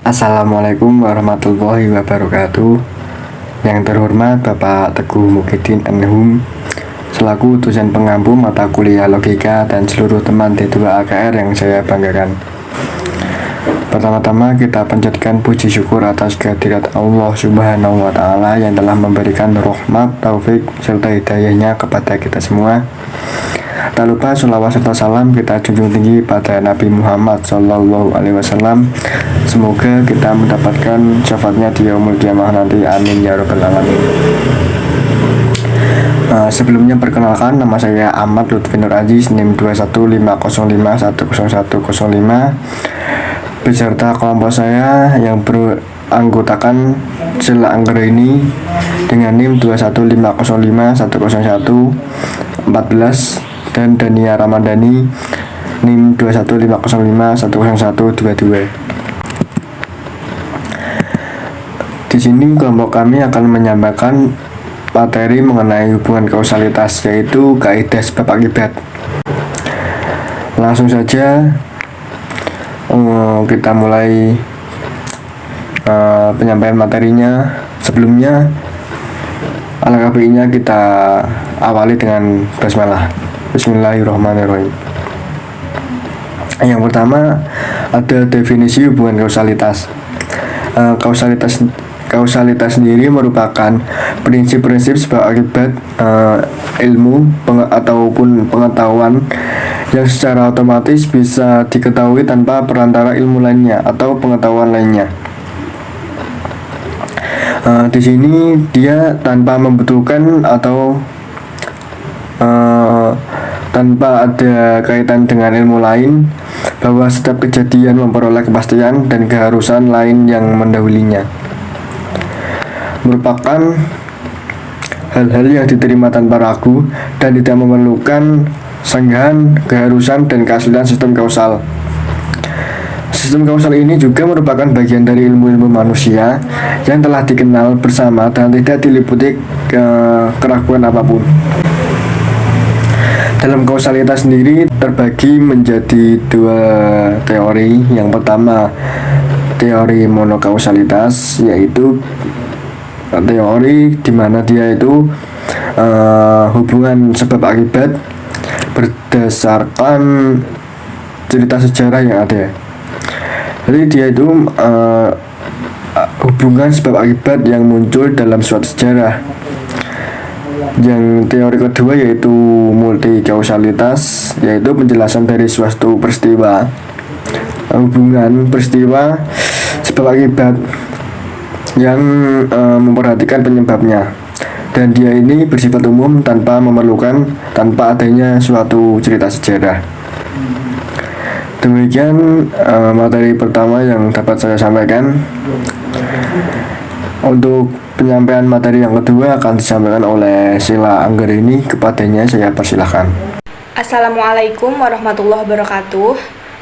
Assalamualaikum warahmatullahi wabarakatuh. Yang terhormat Bapak Teguh Mukhyiddin Anhum selaku dosen pengampu mata kuliah logika dan seluruh teman D2 AKR yang saya banggakan. Pertama-tama kita panjatkan puji syukur atas kehadirat Allah Subhanahu wa Ta'ala yang telah memberikan rahmat, taufik, serta hidayahnya kepada kita semua. Tak lupa sholawat serta salam kita junjung tinggi pada Nabi Muhammad Sallallahu Alaihi Wasallam. Semoga kita mendapatkan syafaatnya di yaumul kiamah nanti. Amin ya rabbal alamin. Sebelumnya perkenalkan, nama saya Ahmad Lutfi Nur Aziz, NIM 21505010105, beserta kelompok saya yang beranggotakan Sheila Anggraini dengan NIM 21505010114 dan Dania Ramadhani NIM 21505010122. Di sini kelompok kami akan menyampaikan materi mengenai hubungan kausalitas, yaitu kaidah sebab akibat. Langsung saja kita mulai penyampaian materinya. Sebelumnya, alangkah baiknya kita awali dengan basmalah. Bismillahirrahmanirrahim. Yang pertama ada definisi hubungan kausalitas. Kausalitas sendiri merupakan prinsip-prinsip sebab akibat ilmu ataupun pengetahuan yang secara otomatis bisa diketahui tanpa perantara ilmu lainnya atau pengetahuan lainnya. Di sini dia tanpa membutuhkan atau tanpa ada kaitan dengan ilmu lain, bahwa setiap kejadian memperoleh kepastian dan keharusan lain yang mendahulunya. Merupakan hal-hal yang diterima tanpa ragu dan tidak memerlukan sanggahan, keharusan, dan keaslian sistem kausal. Sistem kausal ini juga merupakan bagian dari ilmu-ilmu manusia yang telah dikenal bersama dan tidak diliputi keraguan apapun. Dalam kausalitas sendiri terbagi menjadi dua teori. Yang pertama, teori monokausalitas, yaitu teori di mana dia itu hubungan sebab akibat berdasarkan cerita sejarah yang ada. Jadi dia itu hubungan sebab akibat yang muncul dalam suatu sejarah. Yang teori kedua yaitu multikausalitas, yaitu penjelasan dari suatu peristiwa, hubungan peristiwa sebab akibat yang memperhatikan penyebabnya, dan dia ini bersifat umum tanpa adanya suatu cerita sejarah. Demikian materi pertama yang dapat saya sampaikan. Untuk penyampaian materi yang kedua akan disampaikan oleh Sheila Anggraini. Kepadanya saya persilahkan. Assalamualaikum warahmatullahi wabarakatuh.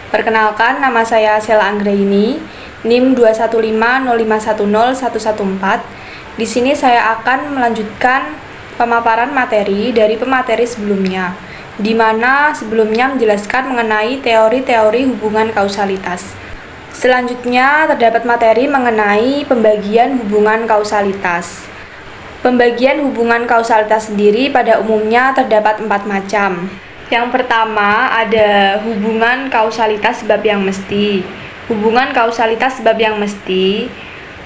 Perkenalkan, nama saya Sheila Anggraini, NIM 21505101114. Di sini saya akan melanjutkan pemaparan materi dari pemateri sebelumnya, di mana sebelumnya menjelaskan mengenai teori-teori hubungan kausalitas. Selanjutnya terdapat materi mengenai pembagian hubungan kausalitas. Pembagian hubungan kausalitas sendiri pada umumnya terdapat 4 macam. Yang pertama ada hubungan kausalitas sebab yang mesti. Hubungan kausalitas sebab yang mesti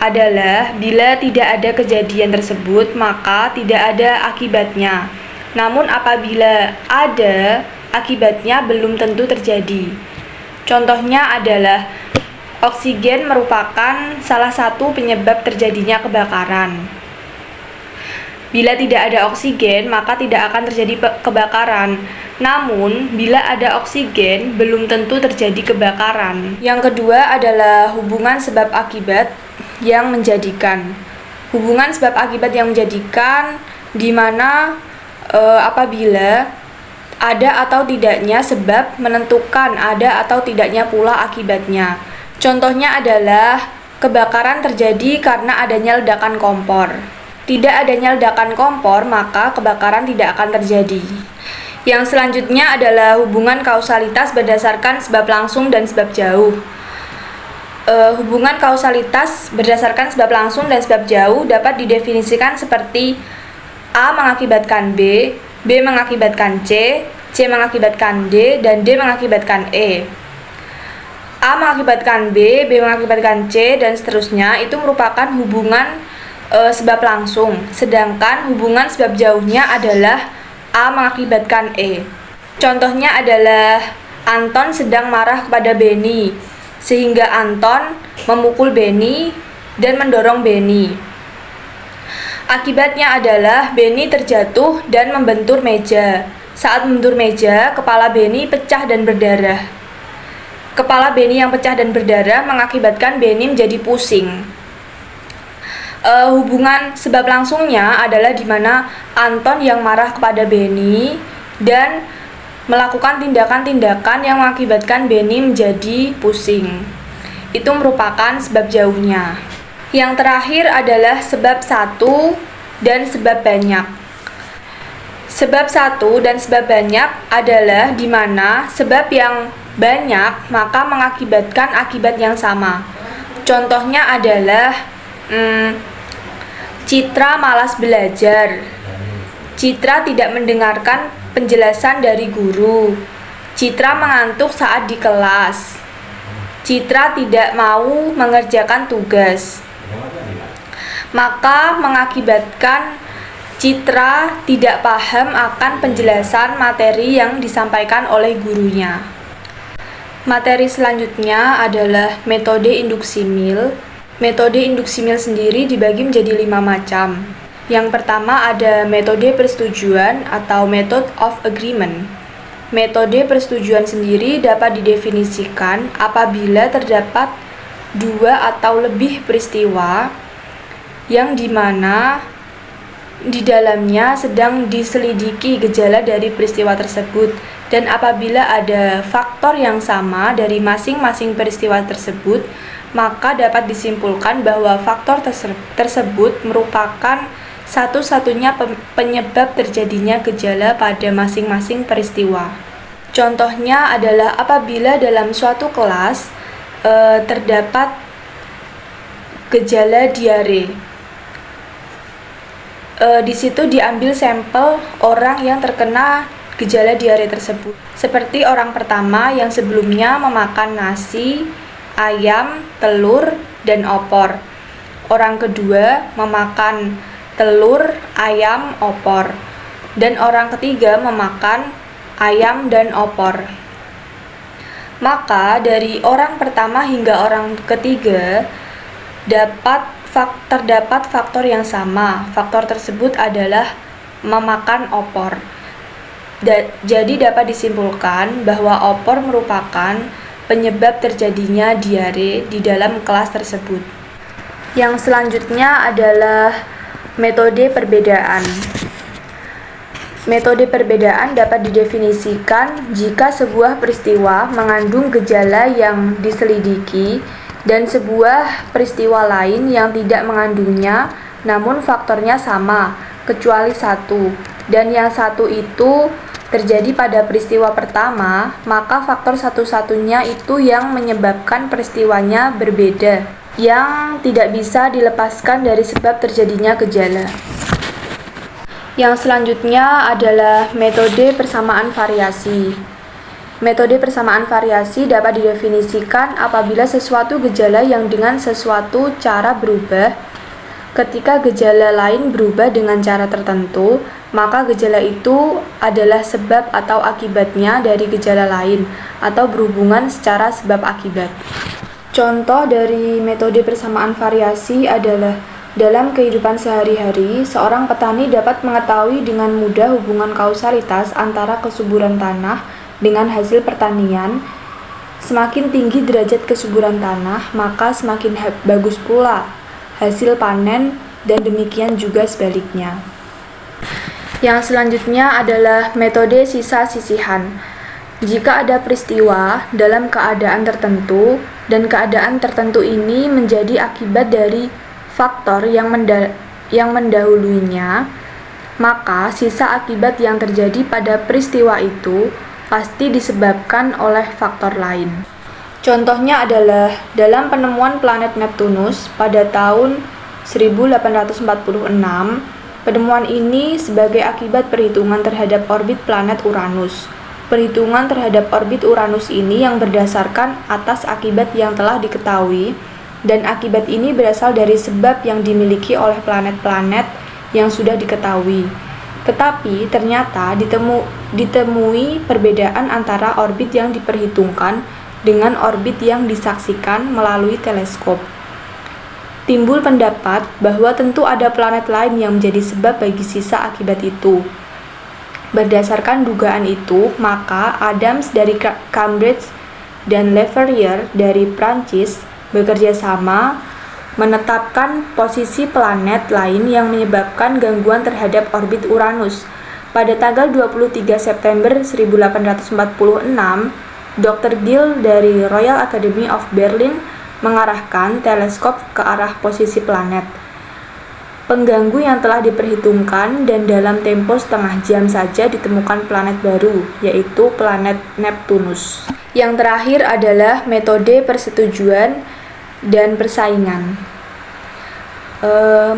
adalah bila tidak ada kejadian tersebut maka tidak ada akibatnya. Namun apabila ada akibatnya belum tentu terjadi. Contohnya adalah oksigen merupakan salah satu penyebab terjadinya kebakaran. Bila tidak ada oksigen, maka tidak akan terjadi kebakaran. Namun, bila ada oksigen, belum tentu terjadi kebakaran. Yang kedua adalah hubungan sebab akibat yang menjadikan. Hubungan sebab akibat yang menjadikan di mana apabila ada atau tidaknya sebab menentukan ada atau tidaknya pula akibatnya. Contohnya adalah kebakaran terjadi karena adanya ledakan kompor. Tidak adanya ledakan kompor, maka kebakaran tidak akan terjadi. Yang selanjutnya adalah hubungan kausalitas berdasarkan sebab langsung dan sebab jauh. Hubungan kausalitas berdasarkan sebab langsung dan sebab jauh dapat didefinisikan seperti A mengakibatkan B, B mengakibatkan C, C mengakibatkan D, dan D mengakibatkan E. A mengakibatkan B, B mengakibatkan C, dan seterusnya itu merupakan hubungan sebab langsung, sedangkan hubungan sebab jauhnya adalah A mengakibatkan E. Contohnya adalah Anton sedang marah kepada Benny, sehingga Anton memukul Benny dan mendorong Benny. Akibatnya adalah Benny terjatuh dan membentur meja. Saat membentur meja, kepala Benny pecah dan berdarah. Kepala Benny yang pecah dan berdarah mengakibatkan Benny menjadi pusing. Hubungan sebab langsungnya adalah di mana Anton yang marah kepada Benny dan melakukan tindakan-tindakan yang mengakibatkan Benny menjadi pusing. Itu merupakan sebab jauhnya. Yang terakhir adalah sebab satu dan sebab banyak. Sebab satu dan sebab banyak adalah di mana sebab yang banyak maka mengakibatkan akibat yang sama. Contohnya adalah Citra malas belajar. Citra tidak mendengarkan penjelasan dari guru. Citra mengantuk saat di kelas. Citra tidak mau mengerjakan tugas. Maka mengakibatkan Citra tidak paham akan penjelasan materi yang disampaikan oleh gurunya. Materi selanjutnya adalah metode induksi Mill. Metode induksi Mill sendiri dibagi menjadi 5 macam. Yang pertama ada metode persetujuan atau method of agreement. Metode persetujuan sendiri dapat didefinisikan apabila terdapat 2 atau lebih peristiwa yang dimana di dalamnya sedang diselidiki gejala dari peristiwa tersebut, dan apabila ada faktor yang sama dari masing-masing peristiwa tersebut, maka dapat disimpulkan bahwa faktor tersebut merupakan satu-satunya penyebab terjadinya gejala pada masing-masing peristiwa. Contohnya adalah apabila dalam suatu kelas terdapat gejala diare. Di situ diambil sampel orang yang terkena gejala diare tersebut. Seperti orang pertama yang sebelumnya memakan nasi, ayam, telur, dan opor. Orang kedua memakan telur, ayam, opor. Dan orang ketiga memakan ayam dan opor. Maka dari orang pertama hingga orang ketiga terdapat faktor yang sama. Faktor tersebut adalah memakan opor. Jadi dapat disimpulkan bahwa opor merupakan penyebab terjadinya diare di dalam kelas tersebut. Yang selanjutnya adalah metode perbedaan. Metode perbedaan dapat didefinisikan jika sebuah peristiwa mengandung gejala yang diselidiki dan sebuah peristiwa lain yang tidak mengandungnya, namun faktornya sama, kecuali satu, dan yang satu itu terjadi pada peristiwa pertama, maka faktor satu-satunya itu yang menyebabkan peristiwanya berbeda, yang tidak bisa dilepaskan dari sebab terjadinya gejala. Yang selanjutnya adalah metode persamaan variasi. Metode persamaan variasi dapat didefinisikan apabila sesuatu gejala yang dengan sesuatu cara berubah. Ketika gejala lain berubah dengan cara tertentu, maka gejala itu adalah sebab atau akibatnya dari gejala lain atau berhubungan secara sebab akibat. Contoh dari metode persamaan variasi adalah dalam kehidupan sehari-hari, seorang petani dapat mengetahui dengan mudah hubungan kausalitas antara kesuburan tanah dengan hasil pertanian. Semakin tinggi derajat kesuburan tanah, maka semakin bagus pula hasil panen, dan demikian juga sebaliknya. Yang selanjutnya adalah metode sisa-sisihan. Jika ada peristiwa dalam keadaan tertentu, dan keadaan tertentu ini menjadi akibat dari faktor yang mendahulunya, maka sisa akibat yang terjadi pada peristiwa itu pasti disebabkan oleh faktor lain. Contohnya adalah dalam penemuan planet Neptunus pada tahun 1846, penemuan ini sebagai akibat perhitungan terhadap orbit planet Uranus. Perhitungan terhadap orbit Uranus ini yang berdasarkan atas akibat yang telah diketahui, dan akibat ini berasal dari sebab yang dimiliki oleh planet-planet yang sudah diketahui. Tetapi ternyata ditemui perbedaan antara orbit yang diperhitungkan dengan orbit yang disaksikan melalui teleskop. Timbul pendapat bahwa tentu ada planet lain yang menjadi sebab bagi sisa akibat itu. Berdasarkan dugaan itu, maka Adams dari Cambridge dan Leverrier dari Prancis bekerja sama menetapkan posisi planet lain yang menyebabkan gangguan terhadap orbit Uranus. Pada tanggal 23 September 1846, Dr. Gill dari Royal Academy of Berlin mengarahkan teleskop ke arah posisi planet pengganggu yang telah diperhitungkan, dan dalam tempo setengah jam saja ditemukan planet baru, yaitu planet Neptunus. Yang terakhir adalah metode persetujuan dan persaingan.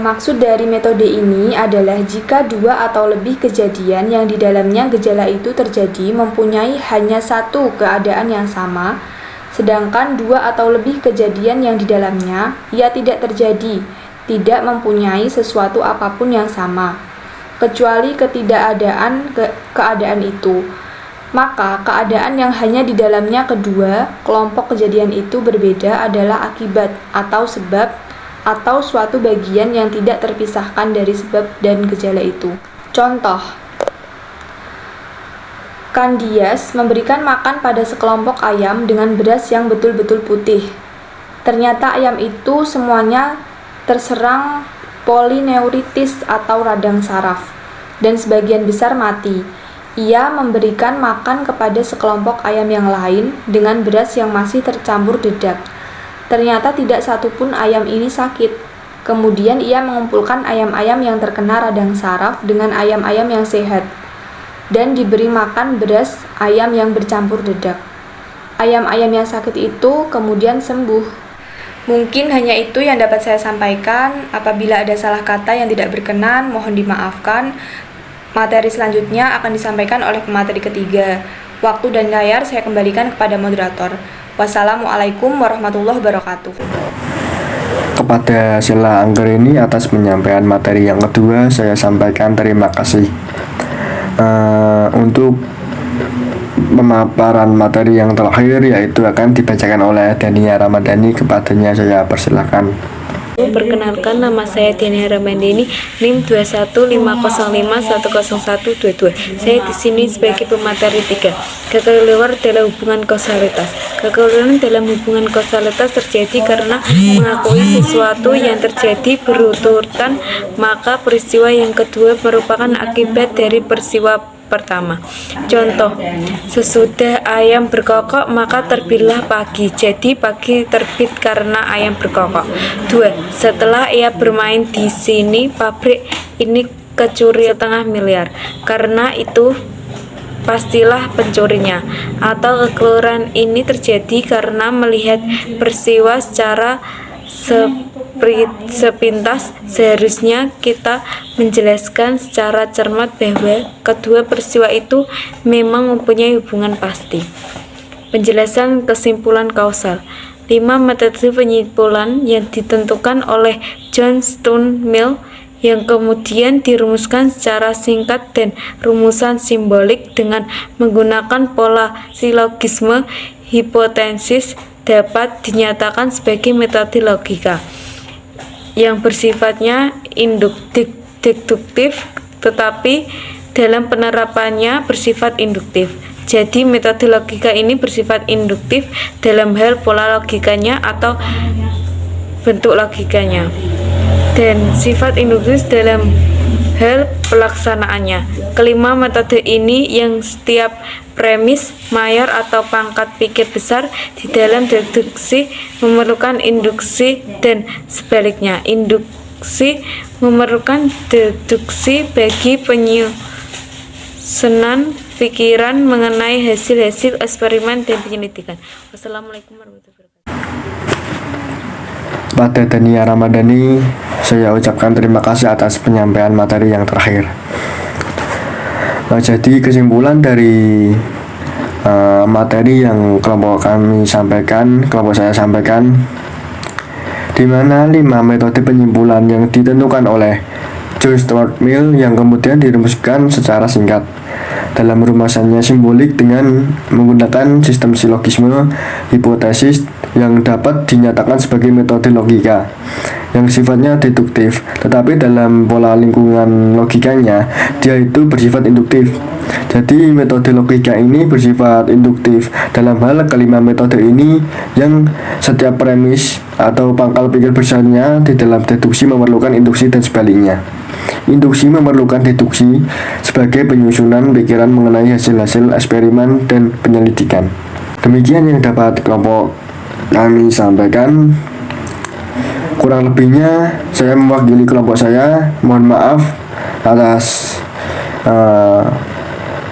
Maksud dari metode ini adalah jika dua atau lebih kejadian yang di dalamnya gejala itu terjadi mempunyai hanya satu keadaan yang sama, sedangkan dua atau lebih kejadian yang di dalamnya ia tidak terjadi, tidak mempunyai sesuatu apapun yang sama, kecuali ketidakadaan keadaan itu. Maka keadaan yang hanya di dalamnya kedua kelompok kejadian itu berbeda adalah akibat atau sebab, atau suatu bagian yang tidak terpisahkan dari sebab dan gejala itu. Contoh, Candias memberikan makan pada sekelompok ayam dengan beras yang betul-betul putih. Ternyata ayam itu semuanya terserang polineuritis atau radang saraf, dan sebagian besar mati. Ia memberikan makan kepada sekelompok ayam yang lain dengan beras yang masih tercampur dedak. Ternyata tidak satupun ayam ini sakit. Kemudian ia mengumpulkan ayam-ayam yang terkena radang saraf dengan ayam-ayam yang sehat, dan diberi makan beras ayam yang bercampur dedak. Ayam-ayam yang sakit itu kemudian sembuh. Mungkin hanya itu yang dapat saya sampaikan. Apabila ada salah kata yang tidak berkenan, mohon dimaafkan. Materi selanjutnya akan disampaikan oleh pemateri ketiga. Waktu dan layar saya kembalikan kepada moderator. Wassalamualaikum warahmatullahi wabarakatuh. Kepada Sheila Anggreni atas penyampaian materi yang kedua, saya sampaikan terima kasih. Untuk pemaparan materi yang terakhir, yaitu akan dibacakan oleh Dania Ramadhani. Kepadanya saya persilakan. Perkenalkan, nama saya Dania Ramadhani, NIM 215510122. Saya di sini sebagai pemateri 3. Kekeliruan dalam hubungan kausalitas. Kekeliruan dalam hubungan kausalitas terjadi karena mengakui sesuatu yang terjadi berurutan, maka peristiwa yang kedua merupakan akibat dari peristiwa pertama. Contoh, sesudah ayam berkokok maka terbitlah pagi, jadi pagi terbit karena ayam berkokok. 2. Setelah ia bermain di sini, pabrik ini kecuri 1,5 miliar. Karena itu pastilah pencurinya. Atau kekeliruan ini terjadi karena melihat peristiwa secara sepintas. Seharusnya kita menjelaskan secara cermat bahwa kedua peristiwa itu memang mempunyai hubungan pasti. Penjelasan kesimpulan kausal. 5 metode penyimpulan yang ditentukan oleh John Stuart Mill yang kemudian dirumuskan secara singkat dan rumusan simbolik dengan menggunakan pola silogisme hipotesis dapat dinyatakan sebagai metode logika yang bersifat deduktif, tetapi dalam penerapannya bersifat induktif. Jadi metode logika ini bersifat induktif dalam hal pola logikanya atau bentuk logikanya, dan sifat induktif dalam hal pelaksanaannya. Kelima, metode ini yang setiap premis mayor atau pangkat pikir besar di dalam deduksi memerlukan induksi dan sebaliknya. Induksi memerlukan deduksi bagi penyusunan pikiran mengenai hasil-hasil eksperimen dan penyelidikan. Wassalamualaikum warahmatullahi wabarakatuh. Pada Dania Ramadhani, saya ucapkan terima kasih atas penyampaian materi yang terakhir. Nah, jadi kesimpulan dari materi yang kelompok saya sampaikan, di mana 5 metode penyimpulan yang ditentukan oleh John Stuart Mill yang kemudian dirumuskan secara singkat dalam rumusannya simbolik dengan menggunakan sistem silogisme hipotesis yang dapat dinyatakan sebagai metode logika yang sifatnya deduktif, tetapi dalam pola lingkungan logikanya dia itu bersifat induktif. Jadi metode logika ini bersifat induktif. Dalam hal kelima metode ini yang setiap premis atau pangkal pikir besarnya di dalam deduksi memerlukan induksi dan sebaliknya. Induksi memerlukan deduksi sebagai penyusunan pikiran mengenai hasil-hasil eksperimen dan penyelidikan. Demikian yang dapat kelompok kami sampaikan. Kurang lebihnya saya mewakili kelompok saya. Mohon maaf atas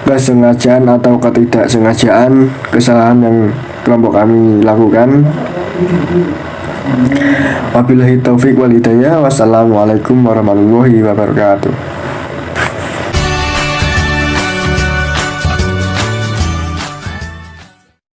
kesengajaan atau ketidaksengajaan kesalahan yang kelompok kami lakukan. Wabillahi taufik wal hidayah. Wassalamualaikum warahmatullahi wabarakatuh.